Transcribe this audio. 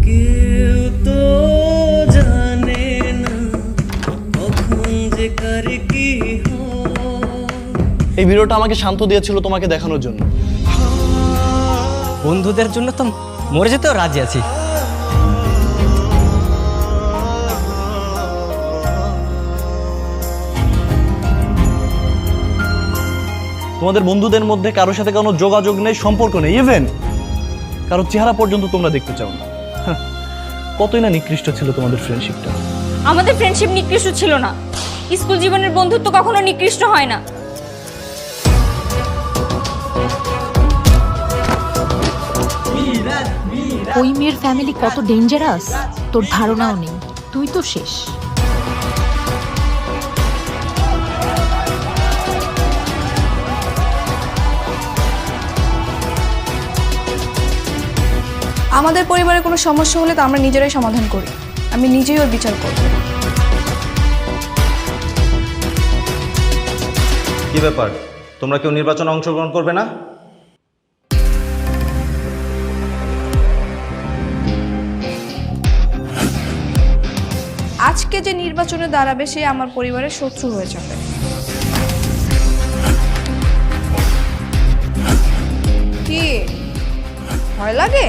কেউ তো জানে না কখন যে কার কি এই ভিডিওটা আমাকে শান্ত দিয়েছিল তোমাকে দেখানোর জন্য। বন্ধুদের জন্য তো মরে যেতেও রাজি আছি। তোমাদের বন্ধুদের মধ্যে কারোর সাথে কোনো যোগাযোগ নেই, সম্পর্ক নেই, ইভেন কারোর চেহারা পর্যন্ত তোমরা দেখতে চাও না। হ্যাঁ, কতই না নিকৃষ্ট ছিল তোমাদের ফ্রেন্ডশিপটা। আমাদের ফ্রেন্ডশিপ নিকৃষ্ট ছিল না। স্কুল জীবনের বন্ধুত্ব কখনো নিকৃষ্ট হয় না। ওই মেয়ের ফ্যামিলি কত ডেঞ্জারাস তোর ধারণাও নেই, তুই তো শেষ। আমাদের পরিবারে কোনো সমস্যা হলে তো আমরা নিজেরাই সমাধান করি। আমি নিজেই ওর বিচার করব। কি ব্যাপার, তোমরা কেউ নির্বাচনে অংশগ্রহণ করবে না? আজকে যে নির্বাচনে দাঁড়াবে সে আমার পরিবারের শত্রু হয়ে যাবে। কি ভয় লাগে?